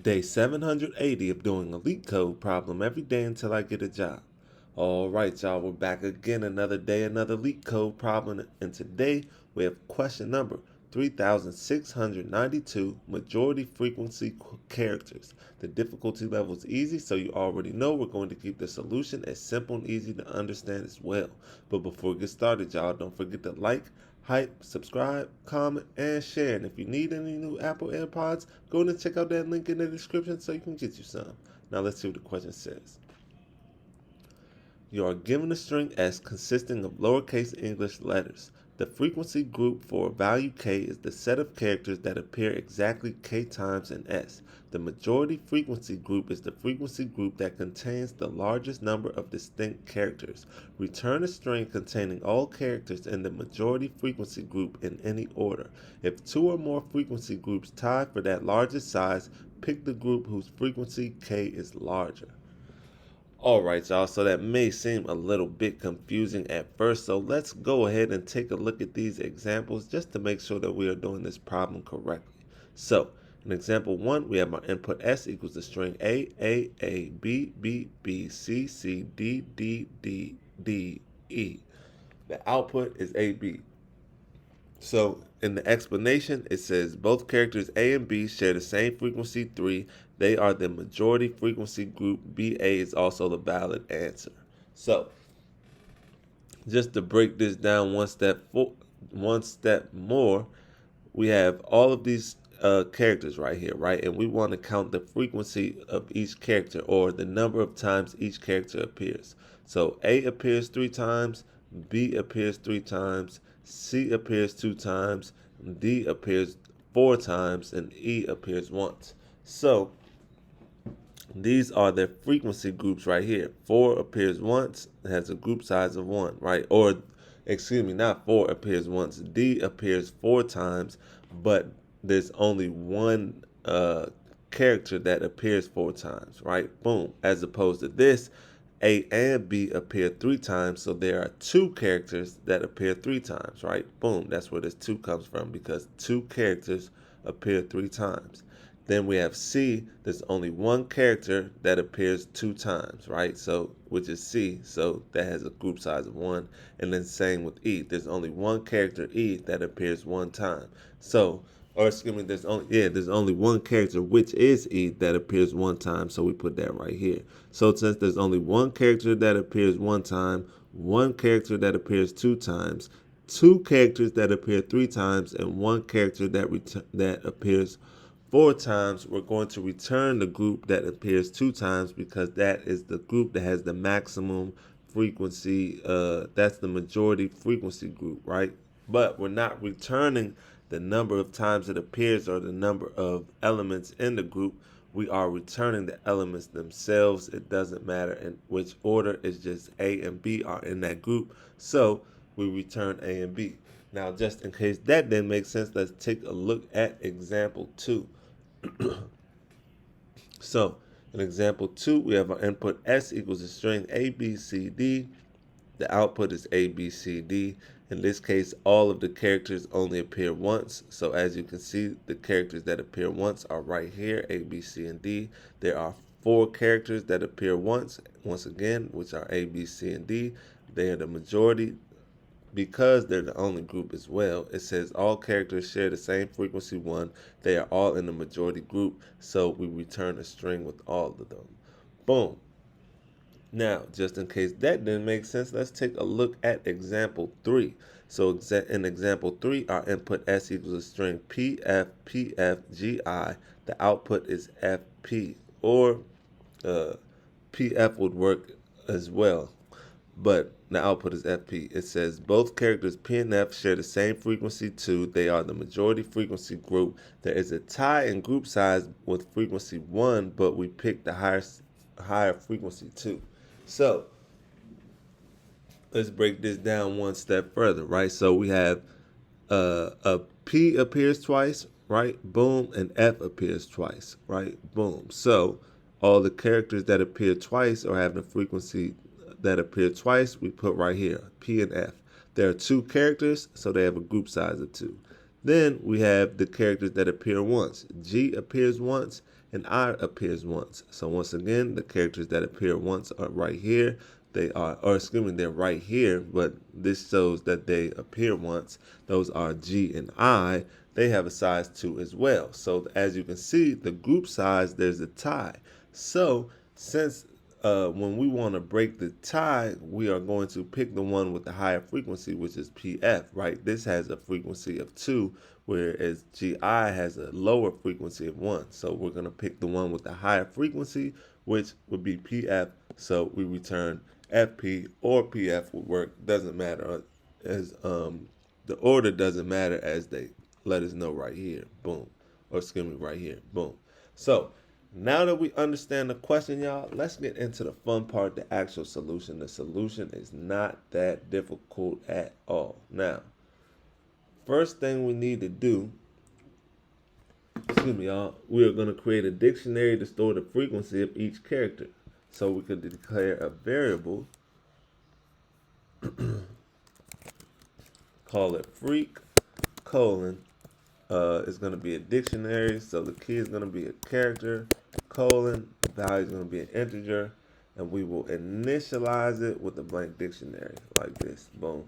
Day 780 of doing a LeetCode problem every day until I get a job. All right, y'all, we're back again another day, another LeetCode problem, and today we have question number 3692, majority frequency characters. The difficulty level is easy, so you already know we're going to keep the solution as simple and easy to understand as well. But before we get started, y'all, don't forget to like, hype, subscribe, comment, and share. And if you need any new Apple AirPods, go ahead and check out that link in the description so you can get you some. Now let's see what the question says. You are given a string S consisting of lowercase English letters. The frequency group for value k is the set of characters that appear exactly k times in S. The majority frequency group is the frequency group that contains the largest number of distinct characters. Return a string containing all characters in the majority frequency group in any order. If two or more frequency groups tie for that largest size, pick the group whose frequency k is larger. Alright, y'all, so that may seem a little bit confusing at first, so let's go ahead and take a look at these examples just to make sure that we are doing this problem correctly. So, in example 1, we have our input S equals the string A, B, B, C, D, D, E. The output is AB. So in the explanation, it says both characters A and B share the same frequency 3. They are the majority frequency group. BA is also the valid answer. So just to break this down one step more, we have all of these characters right here, right? And we want to count the frequency of each character, or the number of times each character appears. So A appears 3 times, B appears 3 times, C appears 2 times, D appears 4 times, and E appears once. So these are their frequency groups right here. 4 appears once, it has a group size of 1, right? Or, excuse me, not 4 appears once. D appears 4 times, but there's only one character that appears 4 times, right? Boom. As opposed to this, A and B appear 3 times, so there are 2 characters that appear 3 times, right? Boom. That's where this 2 comes from, because 2 characters appear 3 times. Then we have C, there's only one character that appears 2 times, right? So, which is C, so that has a group size of 1. And then same with E, there's only one character E that appears 1 time. So, or excuse me, there's only one character, which is E, that appears 1 time, so we put that right here. So since there's only one character that appears 1 time, one character that appears 2 times, 2 characters that appear 3 times, and 1 character that appears 4 times, we're going to return the group that appears 2 times, because that is the group that has the maximum frequency. That's the majority frequency group, right? But we're not returning the number of times it appears or the number of elements in the group. We are returning the elements themselves. It doesn't matter in which order, it's just A and B are in that group. So we return A and B. Now, just in case that didn't make sense, let's take a look at example 2. So in example 2, we have our input S equals a string ABCD. The output is ABCD. In this case, all of the characters only appear once. So as you can see, the characters that appear once are right here, A, B, C, and D. There are 4 characters that appear once again, which are A, B, C, and D. They are the majority. Because they're the only group as well, it says all characters share the same frequency 1. They are all in the majority group, so we return a string with all of them. Boom. Now, just in case that didn't make sense, let's take a look at example 3. So in example 3, our input S equals a string PF, PF, The output is FP, or PF would work as well, but the output is FP. It says both characters P and F share the same frequency 2. They are the majority frequency group. There is a tie in group size with frequency 1, but we picked the higher frequency 2. So let's break this down one step further, right? So we have a P appears twice, right? Boom. And F appears twice, right? Boom. So all the characters that appear twice or have the frequency that appear twice, we put right here, P and F. There are 2 characters, so they have a group size of 2. Then we have the characters that appear once. G appears once, and I appears once. So once again, the characters that appear once are right here. They're right here, but this shows that they appear once. Those are G and I. They have a size 2 as well. So as you can see, the group size, there's a tie. So since when we want to break the tie, we are going to pick the one with the higher frequency, which is PF, right? This has a frequency of 2, whereas GI has a lower frequency of 1. So we're going to pick the one with the higher frequency, which would be PF. So we return FP or PF would work. Doesn't matter, as the order doesn't matter, as they let us know right here. Boom. Or excuse me, right here. Boom. So now that we understand the question, y'all, let's get into the fun part, the actual solution. The solution is not that difficult at all. Now, first thing we need to do, excuse me, y'all, we are going to create a dictionary to store the frequency of each character. So we could declare a variable, call it freak, colon, it's going to be a dictionary, so the key is going to be a character, colon, value is going to be an integer, and we will initialize it with a blank dictionary, like this, boom.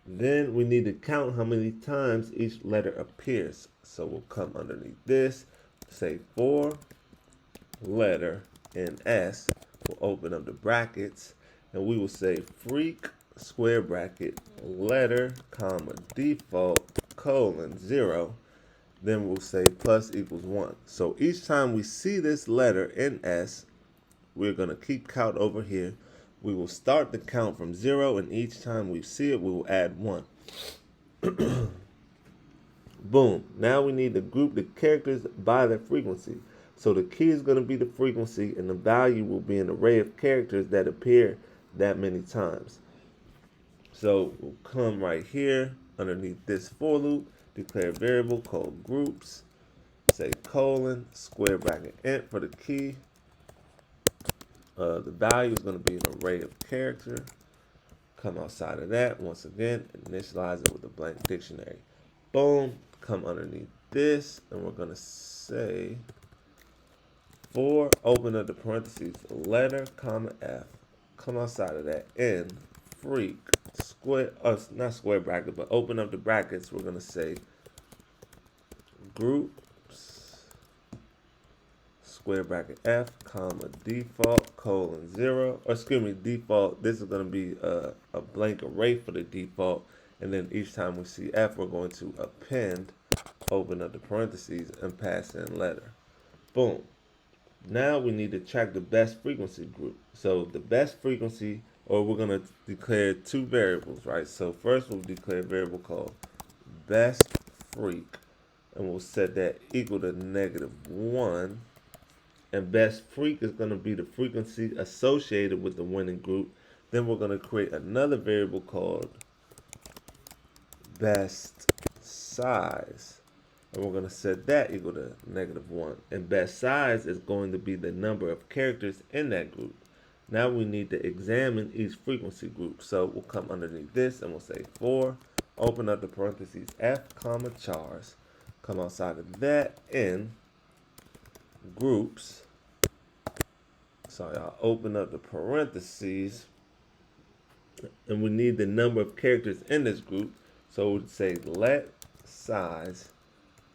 Then we need to count how many times each letter appears. So we'll come underneath this, say for letter in S, we'll open up the brackets, and we will say freak, square bracket, letter, comma, default, colon, 0. Then we'll say plus equals 1. So each time we see this letter in S, we're going to keep count over here. We will start the count from 0, and each time we see it, we will add 1. Boom. Now we need to group the characters by their frequency. So the key is going to be the frequency, and the value will be an array of characters that appear that many times. So we'll come right here underneath this for loop, declare a variable called groups, say colon, square bracket int for the key. The value is going to be an array of character. Come outside of that, once again, initialize it with a blank dictionary. Boom, come underneath this, and we're going to say for, open up the parentheses, letter, comma, F. Come outside of that, N, freak, square, not square bracket, but open up the brackets. We're going to say groups, square bracket F, comma, default, colon, 0. Or excuse me, default, this is going to be a blank array for the default. And then each time we see F, we're going to append, open up the parentheses, and pass in letter. Boom. Now we need to track the best frequency group. So the best frequency, or we're going to declare two variables, right? So first we'll declare a variable called best freak, and we'll set that equal to -1. And best freak is going to be the frequency associated with the winning group. Then we're going to create another variable called best size, and we're going to set that equal to -1. And best size is going to be the number of characters in that group. Now we need to examine each frequency group. So we'll come underneath this and we'll say for, open up the parentheses, F, comma, chars. Come outside of that in groups. Sorry, I'll open up the parentheses, and we need the number of characters in this group. So we'd say let size,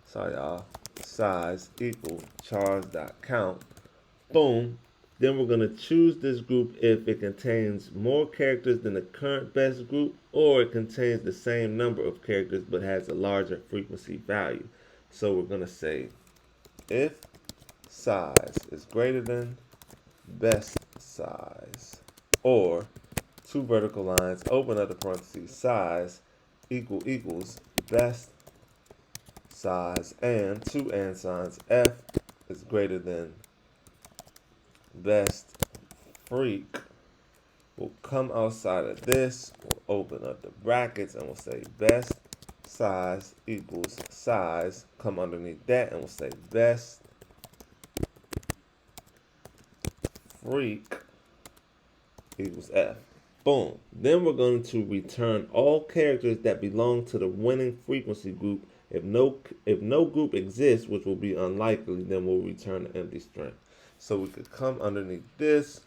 sorry y'all, size equal chars.count. Boom. Then we're going to choose this group if it contains more characters than the current best group, or it contains the same number of characters but has a larger frequency value. So we're going to say if size is greater than best size, or two vertical lines, open up the parentheses, size equals best size, and two and signs, F is greater than best freak. We'll come outside of this, we'll open up the brackets, and we'll say best size equals size. Come underneath that, and we'll say best freak equals F. Boom. Then we're going to return all characters that belong to the winning frequency group If no group exists, which will be unlikely, then we'll return an empty string. So we could come underneath this,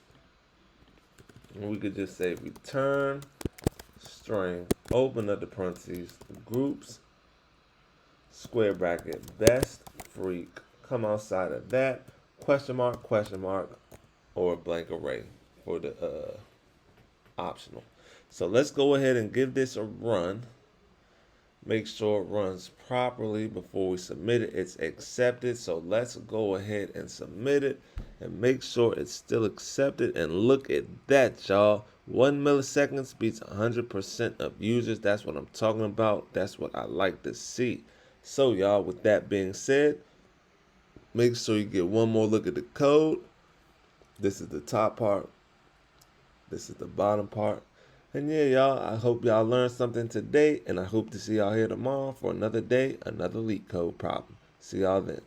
and we could just say return string, open up the parentheses, groups, square bracket, best freak, come outside of that, question mark, or a blank array for the optional. So let's go ahead and give this a run. Make sure it runs properly before we submit it. It's accepted, so let's go ahead and submit it and make sure it's still accepted. And look at that, y'all. 1 millisecond beats 100% of users. That's what I'm talking about. That's what I like to see. So y'all, with that being said, make sure you get one more look at the code. This is the top part. This is the bottom part. And yeah, y'all, I hope y'all learned something today, and I hope to see y'all here tomorrow for another day, another LeetCode problem. See y'all then.